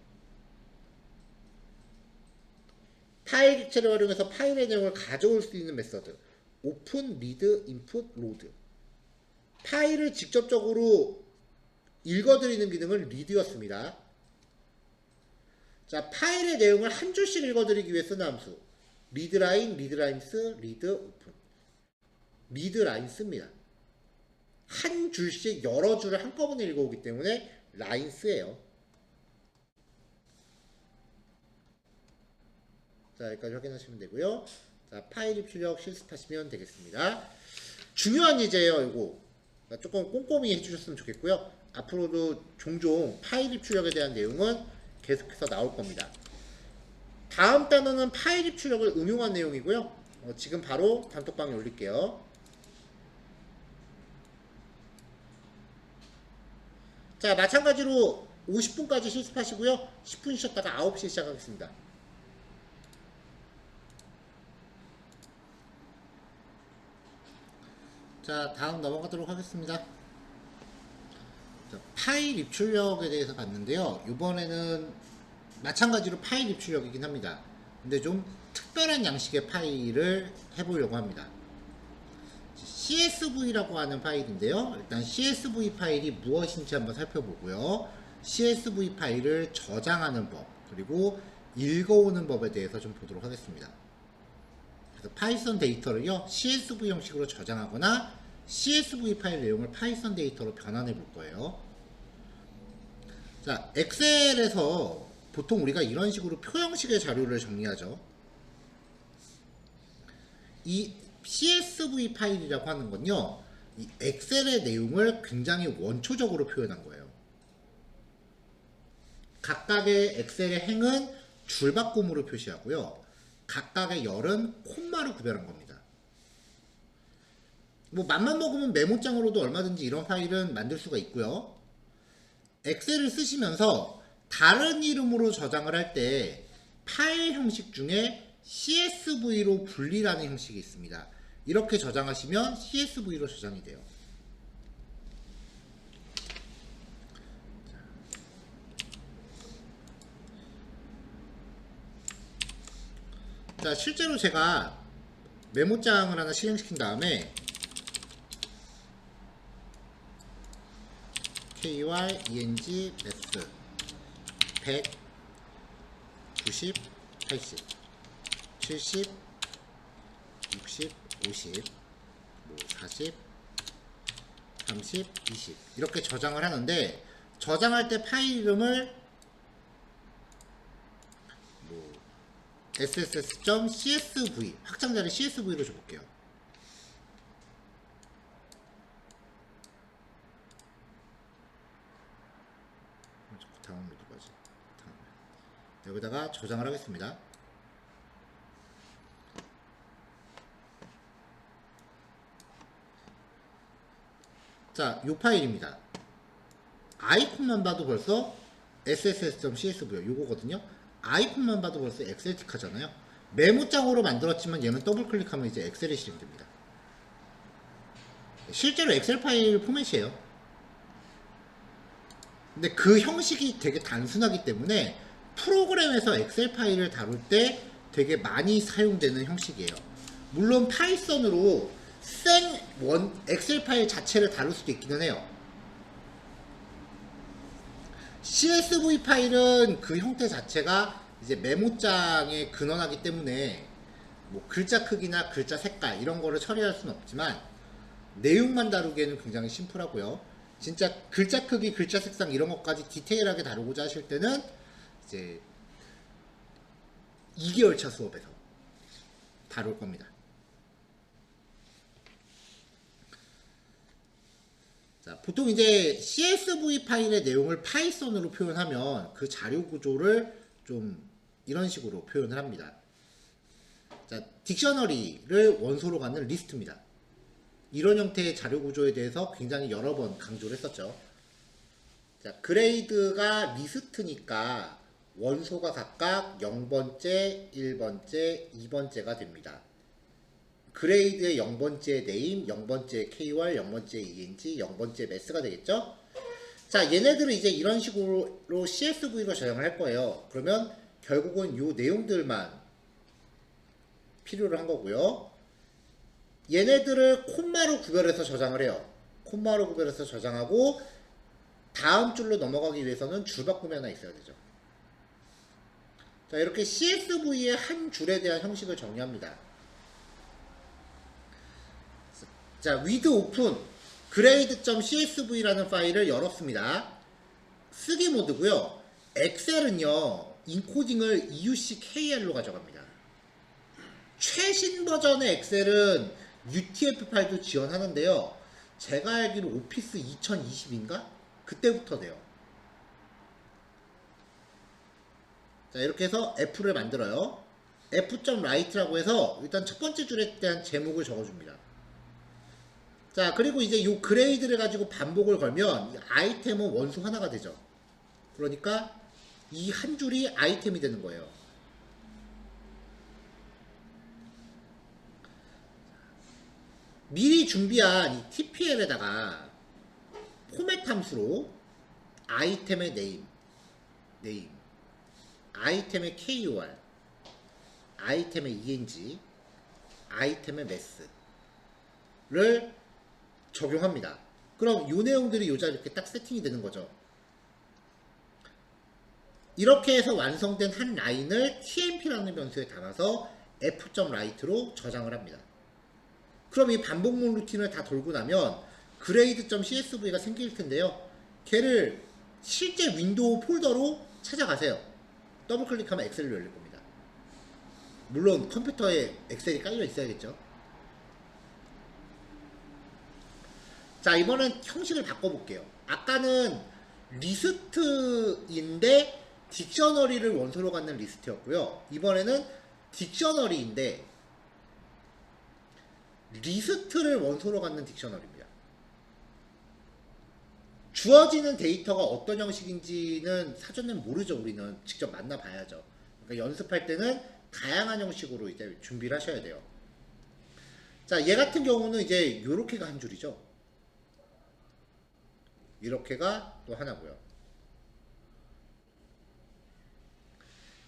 파일 객체를 활용해서 파일의 내용을 가져올 수 있는 메서드 open, read, input, load. 파일을 직접적으로 읽어드리는 기능은 read였습니다. 자, 파일의 내용을 한 줄씩 읽어드리기 위해 쓰는 함수 readline, readlines, read, open. readline 씁니다. 한 줄씩 여러 줄을 한꺼번에 읽어오기 때문에 lines예요. 자, 여기까지 확인하시면 되고요. 자, 파일 입출력 실습하시면 되겠습니다. 중요한 예제예요, 이거. 조금 꼼꼼히 해주셨으면 좋겠고요. 앞으로도 종종 파일 입출력에 대한 내용은 계속해서 나올 겁니다. 다음 단어는 파일 입출력을 응용한 내용이고요. 지금 바로 단톡방에 올릴게요. 자, 마찬가지로 50분까지 실습하시고요. 10분 쉬었다가 9시에 시작하겠습니다. 자, 다음 넘어가도록 하겠습니다. 자, 파일 입출력에 대해서 봤는데요. 이번에는 마찬가지로 파일 입출력이긴 합니다. 근데 좀 특별한 양식의 파일을 해보려고 합니다. CSV라고 하는 파일인데요. 일단 CSV 파일이 무엇인지 한번 살펴보고요. CSV 파일을 저장하는 법, 그리고 읽어오는 법에 대해서 좀 보도록 하겠습니다. 그래서 파이썬 데이터를요 CSV 형식으로 저장하거나 CSV 파일 내용을 파이썬 데이터로 변환해 볼 거예요. 자, 엑셀에서 보통 우리가 이런 식으로 표 형식의 자료를 정리하죠. 이 CSV 파일이라고 하는 건요, 이 엑셀의 내용을 굉장히 원초적으로 표현한 거예요. 각각의 엑셀의 행은 줄바꿈으로 표시하고요. 각각의 열은 콤마로 구별한 겁니다. 뭐 맘만 먹으면 메모장으로도 얼마든지 이런 파일은 만들 수가 있고요. 엑셀을 쓰시면서 다른 이름으로 저장을 할 때 파일 형식 중에 CSV로 분리라는 형식이 있습니다. 이렇게 저장하시면 CSV로 저장이 돼요. 자, 실제로 제가 메모장을 하나 실행시킨 다음에 KYENG 매스 100 90 80 70 60 50 40 30 20 이렇게 저장을 하는데, 저장할 때 파일 이름을 sss.csv 확장자를 CSV로 줘볼게요. 다음으로 누가지? 여기다가 저장을 하겠습니다. 자, 요 파일입니다. 아이콘만 봐도 벌써 sss.csv요. 요거거든요. 아이콘만 봐도 벌써 엑셀틱 하잖아요. 메모장으로 만들었지만 얘는 더블 클릭하면 이제 엑셀이 실행됩니다. 실제로 엑셀 파일 포맷이에요. 근데 그 형식이 되게 단순하기 때문에 프로그램에서 엑셀 파일을 다룰 때 되게 많이 사용되는 형식이에요. 물론 파이썬으로 생 엑셀 파일 자체를 다룰 수도 있기는 해요. CSV 파일은 그 형태 자체가 이제 메모장에 근원하기 때문에 뭐 글자 크기나 글자 색깔 이런 거를 처리할 수는 없지만 내용만 다루기에는 굉장히 심플하고요. 진짜 글자 크기, 글자 색상 이런 것까지 디테일하게 다루고자 하실 때는 이제 2개월차 수업에서 다룰 겁니다. 자, 보통 이제 CSV 파일의 내용을 파이썬으로 표현하면 그 자료 구조를 좀 이런 식으로 표현을 합니다. 자, 딕셔너리를 원소로 갖는 리스트입니다. 이런 형태의 자료 구조에 대해서 굉장히 여러 번 강조를 했었죠. 자, 그레이드가 리스트니까 원소가 각각 0번째, 1번째, 2번째가 됩니다. 그레이드의 0번째 네임, 0번째 KY, 0번째 ENG, 0번째 매스가 되겠죠? 자, 얘네들은 이제 이런 식으로 CSV로 저장을 할 거예요. 그러면 결국은 요 내용들만 필요로 한 거고요. 얘네들을 콤마로 구별해서 저장을 해요. 콤마로 구별해서 저장하고 다음 줄로 넘어가기 위해서는 줄바꿈이 하나 있어야 되죠. 자, 이렇게 CSV의 한 줄에 대한 형식을 정리합니다. 자, with open grade.csv라는 파일을 열었습니다. 쓰기 모드고요. 엑셀은요, 인코딩을 EUCKL로 가져갑니다. 최신 버전의 엑셀은 UTF 파일도 지원하는데요. 제가 알기로 오피스 2020인가? 그때부터 돼요. 자, 이렇게 해서 F를 만들어요. F.write라고 해서 일단 첫 번째 줄에 대한 제목을 적어줍니다. 자, 그리고 이제 이 그레이드를 가지고 반복을 걸면 이 아이템은 원소 하나가 되죠. 그러니까 이 한 줄이 아이템이 되는 거예요. 미리 준비한 이 TPL에다가 포맷 함수로 아이템의 네임, 아이템의 KUR, 아이템의 ENG, 아이템의 매스를 적용합니다. 그럼 이 내용들이 요자 이렇게 딱 세팅이 되는 거죠. 이렇게 해서 완성된 한 라인을 TMP라는 변수에 담아서 f.write로 저장을 합니다. 그럼 이 반복문 루틴을 다 돌고 나면 grade.csv가 생길 텐데요. 걔를 실제 윈도우 폴더로 찾아가세요. 더블 클릭하면 엑셀이 열릴 겁니다. 물론 컴퓨터에 엑셀이 깔려 있어야겠죠. 자, 이번엔 형식을 바꿔볼게요. 아까는 리스트인데 딕셔너리를 원소로 갖는 리스트였고요. 이번에는 딕셔너리인데 리스트를 원소로 갖는 딕셔너리입니다. 주어지는 데이터가 어떤 형식인지는 사전에 모르죠. 우리는 직접 만나봐야죠. 그러니까 연습할 때는 다양한 형식으로 이제 준비를 하셔야 돼요. 자, 얘 같은 경우는 이제 이렇게가 한 줄이죠. 이렇게가 또 하나고요.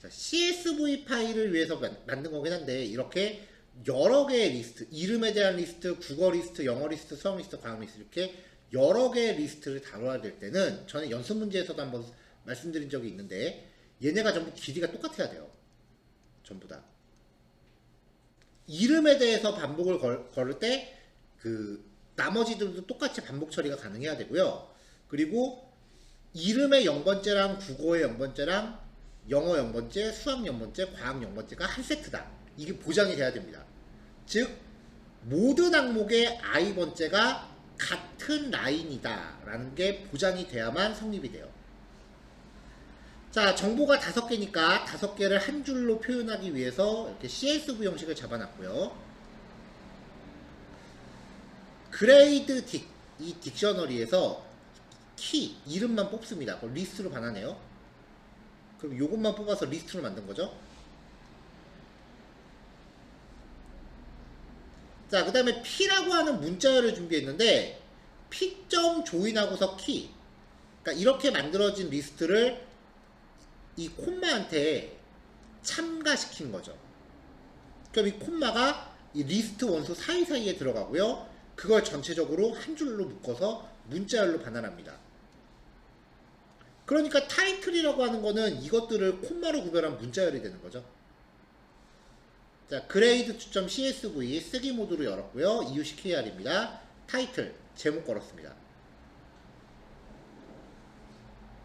자, CSV 파일을 위해서 만든 거긴 한데 이렇게 여러 개의 리스트, 이름에 대한 리스트, 국어 리스트, 영어 리스트, 수학 리스트, 과학 리스트 이렇게 여러 개의 리스트를 다뤄야 될 때는 저는 연습 문제에서도 한번 말씀드린 적이 있는데 얘네가 전부 길이가 똑같아야 돼요. 전부 다. 이름에 대해서 반복을 걸을 때 그 나머지들도 똑같이 반복 처리가 가능해야 되고요. 그리고 이름의 0번째랑 국어의 0번째랑 영어 0번째, 수학 0번째, 과학 0번째가 한 세트다. 이게 보장이 돼야 됩니다. 즉 모든 항목의 i번째가 같은 라인이다 라는 게 보장이 돼야만 성립이 돼요. 자, 정보가 5개니까 5개를 한 줄로 표현하기 위해서 이렇게 CSV 형식을 잡아놨고요. 그레이드 딕, 이 딕셔너리에서 키, 이름만 뽑습니다. 그걸 리스트로 반환해요. 그럼 요것만 뽑아서 리스트로 만든 거죠. 자, 그 다음에 P라고 하는 문자열을 준비했는데 P.join하고서 키, 그러니까 이렇게 만들어진 리스트를 이 콤마한테 참가시킨 거죠. 그럼 이 콤마가 이 리스트 원소 사이사이에 들어가고요. 그걸 전체적으로 한 줄로 묶어서 문자열로 반환합니다. 그러니까 타이틀이라고 하는 거는 이것들을 콤마로 구별한 문자열이 되는 거죠. 자, grade.csv 쓰기 모드로 열었고요. 이유식 kr입니다. 타이틀, 제목 걸었습니다.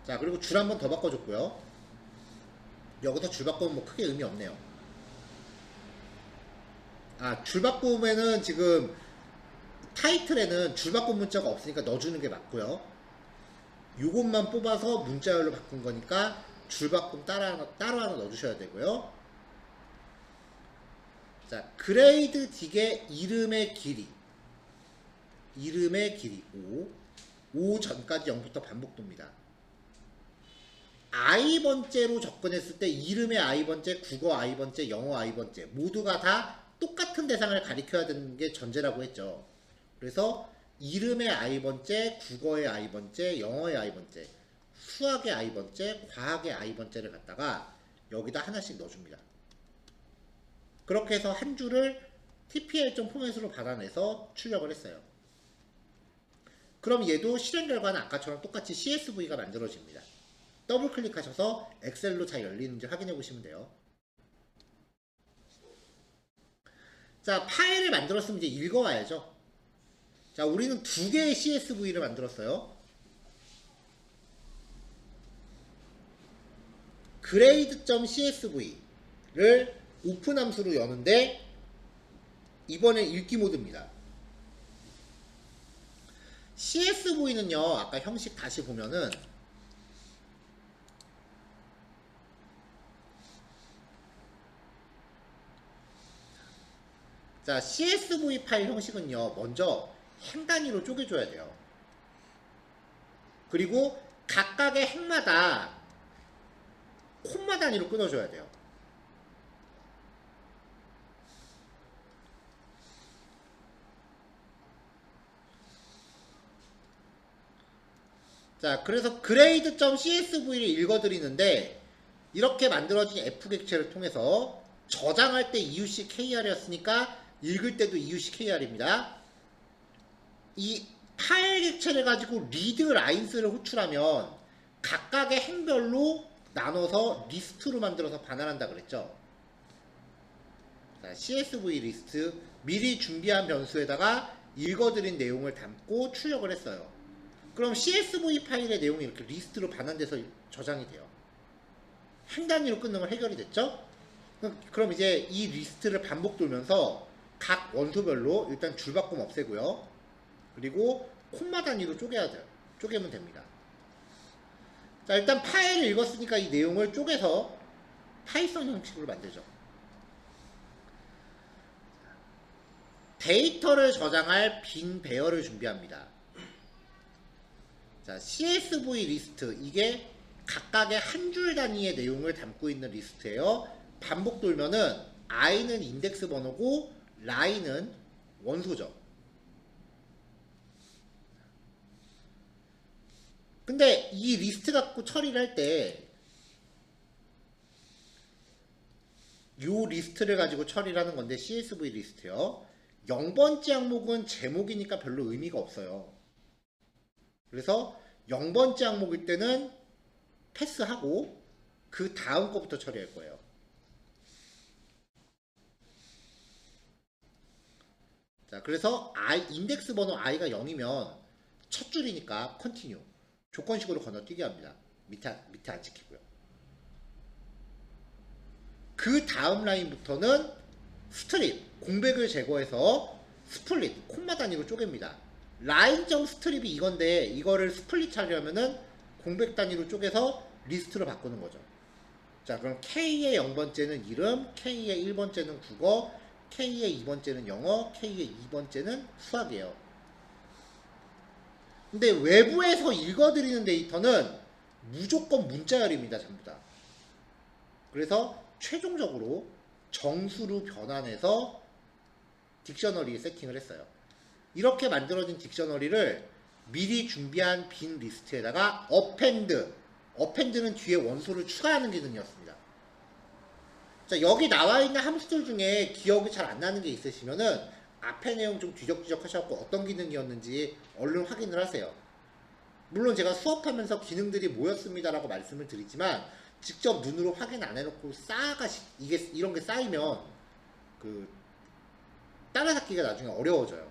자, 그리고 줄 한 번 더 바꿔줬고요. 여기서 줄 바꾸면 뭐 크게 의미 없네요. 아, 줄 바꾸면은 지금 타이틀에는 줄 바꾼 문자가 없으니까 넣어주는 게 맞고요. 요것만 뽑아서 문자열로 바꾼 거니까 줄 바꿈 따로 하나 넣어주셔야 되고요. 자, 그레이드 딕의 이름의 길이 5 전까지 0부터 반복됩니다. i번째로 접근했을 때 이름의 i번째, 국어 i번째, 영어 i번째 모두가 다 똑같은 대상을 가리켜야 되는 게 전제라고 했죠. 그래서 이름의 i번째, 국어의 i번째, 영어의 i번째, 수학의 i번째, 과학의 i번째를 갖다가 여기다 하나씩 넣어줍니다. 그렇게 해서 한 줄을 tpl 포맷으로 받아내서 출력을 했어요. 그럼 얘도 실행 결과는 아까처럼 똑같이 CSV가 만들어집니다. 더블 클릭하셔서 엑셀로 잘 열리는지 확인해 보시면 돼요. 자, 파일을 만들었으면 이제 읽어와야죠. 자, 우리는 2개의 CSV를 만들었어요. grade.csv를 오픈 함수로 여는데 이번엔 읽기 모드입니다. CSV는요, 아까 형식 다시 보면은 자, CSV 파일 형식은요, 먼저 행 단위로 쪼개줘야 돼요. 그리고 각각의 행마다 콤마 단위로 끊어줘야 돼요. 자, 그래서 grade.csv를 읽어드리는데 이렇게 만들어진 f객체를 통해서 저장할 때 EUC KR이었으니까 읽을 때도 EUC KR입니다. 이 파일 객체를 가지고 리드 라인스를 호출하면 각각의 행별로 나눠서 리스트로 만들어서 반환한다 그랬죠. 자, CSV 리스트 미리 준비한 변수에다가 읽어드린 내용을 담고 출력을 했어요. 그럼 CSV 파일의 내용이 이렇게 리스트로 반환돼서 저장이 돼요. 한 단위로 끊는 건 해결이 됐죠? 그럼 이제 이 리스트를 반복 돌면서 각 원소별로 일단 줄바꿈 없애고요. 그리고 콤마 단위로 쪼개야 돼요. 쪼개면 됩니다. 자, 일단 파일을 읽었으니까 이 내용을 쪼개서 파이썬 형식으로 만들죠. 데이터를 저장할 빈 배열을 준비합니다. 자, CSV 리스트, 이게 각각의 한 줄 단위의 내용을 담고 있는 리스트예요. 반복 돌면은 i는 인덱스 번호고 line은 원소죠. 근데 이 리스트 갖고 처리를 할 때 이 리스트를 가지고 처리를 하는 건데 CSV 리스트요. 0번째 항목은 제목이니까 별로 의미가 없어요. 그래서 0번째 항목일 때는 패스하고 그 다음 거부터 처리할 거예요. 자, 그래서 인덱스 번호 i가 0이면 첫 줄이니까 continue 조건식으로 건너뛰게 합니다. 밑에 안 찍히고요. 그 다음 라인부터는 스트립 공백을 제거해서 스플릿 콤마 단위로 쪼갭니다. 라인.스트립이 스트립이 이건데 이거를 스플릿 하려면은 공백 단위로 쪼개서 리스트로 바꾸는 거죠. 자, 그럼 K의 0번째는 이름, K의 1번째는 국어, K의 2번째는 영어, K의 2번째는 수학이에요. 근데 외부에서 읽어드리는 데이터는 무조건 문자열입니다. 전부 다. 그래서 최종적으로 정수로 변환해서 딕셔너리에 세팅을 했어요. 이렇게 만들어진 딕셔너리를 미리 준비한 빈 리스트에다가 어펜드는 뒤에 원소를 추가하는 기능이었습니다. 자, 여기 나와 있는 함수들 중에 기억이 잘 안 나는 게 있으시면은 앞에 내용 좀 뒤적뒤적 하셔갖고 어떤 기능이었는지 얼른 확인을 하세요. 물론 제가 수업하면서 기능들이 뭐였습니다라고 말씀을 드리지만 직접 눈으로 확인 안 해놓고 이런 게 쌓이면 그 따라잡기가 나중에 어려워져요.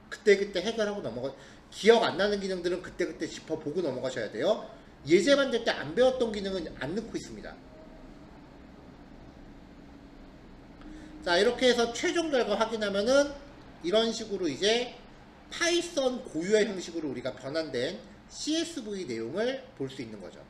그때그때 해결하고 기억 안 나는 기능들은 그때그때 짚어보고 넘어가셔야 돼요. 예제 만들 때 안 배웠던 기능은 안 넣고 있습니다. 자, 이렇게 해서 최종 결과 확인하면은 이런 식으로 이제 파이썬 고유의 형식으로 우리가 변환된 CSV 내용을 볼 수 있는 거죠.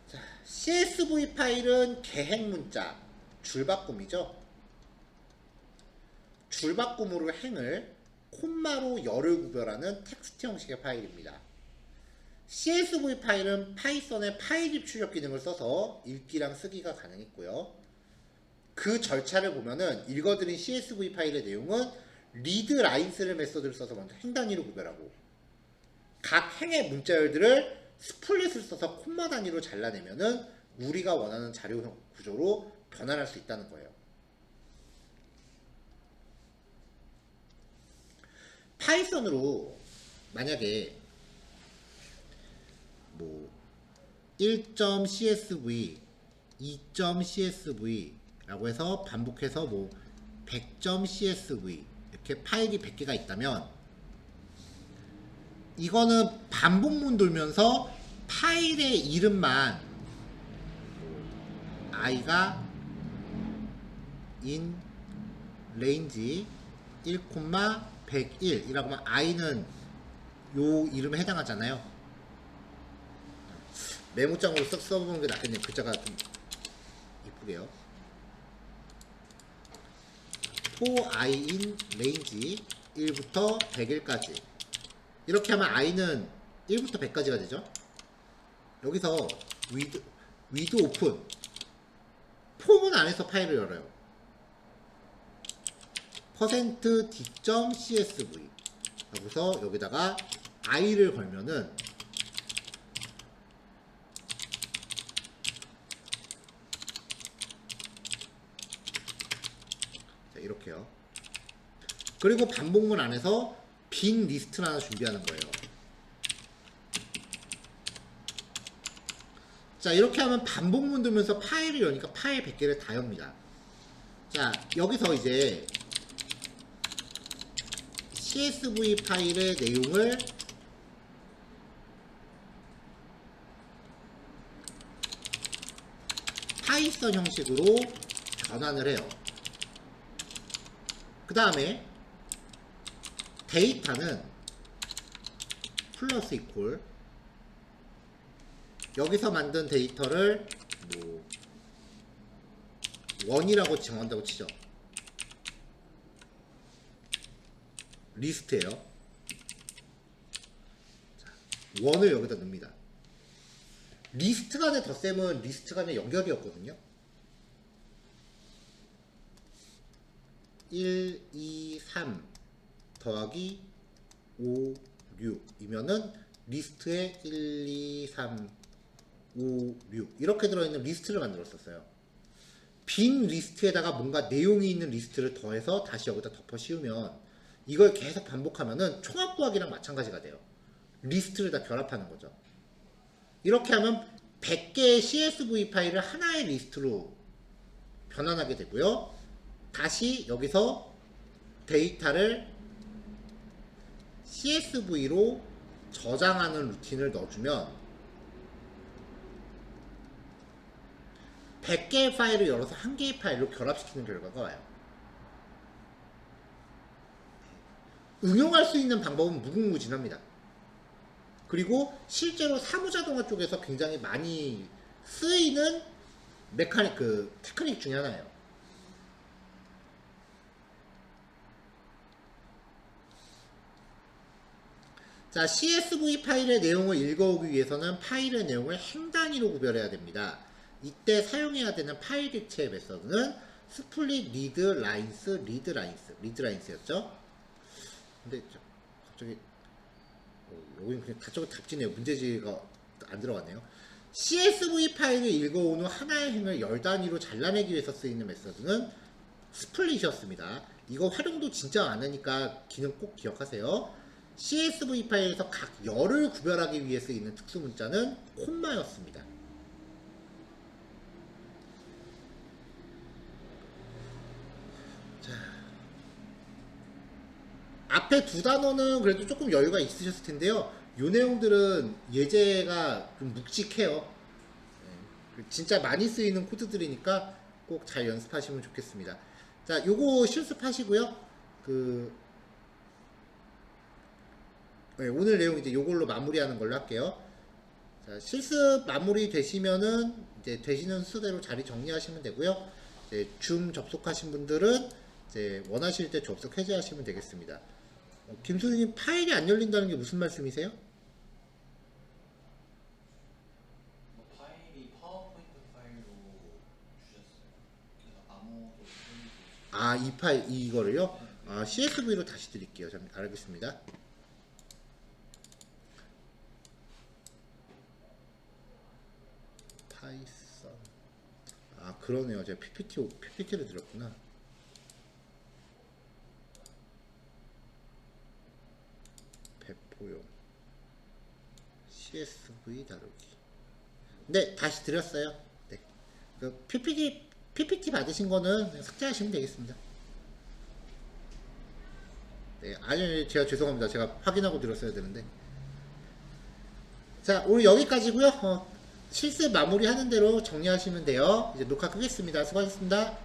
자, CSV 파일은 계획 문자, 줄바꿈이죠. 줄바꿈으로 행을 콤마로 열을 구별하는 텍스트 형식의 파일입니다. CSV 파일은 파이썬의 파일 입출력 기능을 써서 읽기랑 쓰기가 가능했고요. 그 절차를 보면은 읽어드린 CSV 파일의 내용은 리드 라인스를 메소드를 써서 먼저 행 단위로 구별하고 각 행의 문자열들을 스플릿을 써서 콤마 단위로 잘라내면은 우리가 원하는 자료 구조로 변환할 수 있다는 거예요. 파이썬으로 만약에 뭐 1.csv, 2.csv 라고 해서 반복해서 뭐 100.csv 이렇게 파일이 100개가 있다면 이거는 반복문 돌면서 파일의 이름만 i가 in range 1,101 이라고 하면 i는 요 이름에 해당하잖아요. 메모장으로 쓱 써보는 게 낫겠네요. 글자가 좀 이쁘게요. for i in range 1부터 100일까지 이렇게 하면 i는 1부터 100까지가 되죠. 여기서 with open 폼은 안에서 파일을 열어요. %d.csv 여기서 여기다가 i를 걸면은 자, 이렇게요. 그리고 반복문 안에서 빈 리스트를 하나 준비하는 거예요. 자, 이렇게 하면 반복문 두면서 파일을 여니까 파일 100개를 다 엽니다. 자, 여기서 이제 CSV 파일의 내용을 파이썬 형식으로 변환을 해요. 그 다음에 데이터는 플러스 이퀄 여기서 만든 데이터를 뭐 원이라고 정한다고 치죠. 리스트예요. 자, 원을 여기다 넣습니다. 리스트 간의 덧셈은 리스트 간의 연결이었거든요. 1, 2, 3 더하기 5, 6이면은 리스트에 1, 2, 3, 5, 6 이렇게 들어있는 리스트를 만들었었어요. 빈 리스트에다가 뭔가 내용이 있는 리스트를 더해서 다시 여기다 덮어 씌우면 이걸 계속 반복하면은 총합 구하기랑 마찬가지가 돼요. 리스트를 다 결합하는 거죠. 이렇게 하면 100개의 CSV 파일을 하나의 리스트로 변환하게 되고요. 다시 여기서 데이터를 CSV로 저장하는 루틴을 넣어주면 100개의 파일을 열어서 한 개의 파일로 결합시키는 결과가 와요. 응용할 수 있는 방법은 무궁무진합니다. 그리고 실제로 사무자동화 쪽에서 굉장히 많이 쓰이는 테크닉 중에 하나예요. 자, CSV 파일의 내용을 읽어오기 위해서는 파일의 내용을 행 단위로 구별해야 됩니다. 이때 사용해야 되는 파일 객체의 메서드는 스플릿 리드 라인스 리드 라인스였죠. 근데 갑자기 여기는 그냥 다저거 답지네요. 문제지가 안 들어갔네요. CSV 파일을 읽어온 후 하나의 행을 열 단위로 잘라내기 위해서 쓰이는 메서드는 스플릿이었습니다. 이거 활용도 진짜 많으니까 기능 꼭 기억하세요. CSV 파일에서 각 열을 구별하기 위해 쓰이는 특수 문자는 콤마였습니다. 자, 앞에 두 단어는 그래도 조금 여유가 있으셨을 텐데요. 요 내용들은 예제가 좀 묵직해요. 진짜 많이 쓰이는 코드들이니까 꼭 잘 연습하시면 좋겠습니다. 자, 요거 실습하시고요. 오늘 내용 이제 요걸로 마무리하는 걸로 할게요. 자, 실습 마무리 되시면은 이제 되시는 순서대로 자리 정리하시면 되고요. 이제 줌 접속하신 분들은 이제 원하실 때 접속 해제하시면 되겠습니다. 김수님 파일이 안 열린다는 게 무슨 말씀이세요? 파일이 파워포인트 파일로 주셨어요. 그래서 아무도 아, 이 파일 이거를요? 아, CSV로 다시 드릴게요. 알겠습니다. 파이썬. 아, 그러네요. 제가 PPT를 드렸구나. 배포용 CSV 다루기. 네, 다시 드렸어요. 네. 그 PPT 받으신 거는 그냥 삭제하시면 되겠습니다. 네, 아니, 제가 죄송합니다. 제가 확인하고 드렸어야 되는데. 자, 오늘 여기까지고요. 실습 마무리 하는 대로 정리하시면 돼요. 이제 녹화 끄겠습니다. 수고하셨습니다.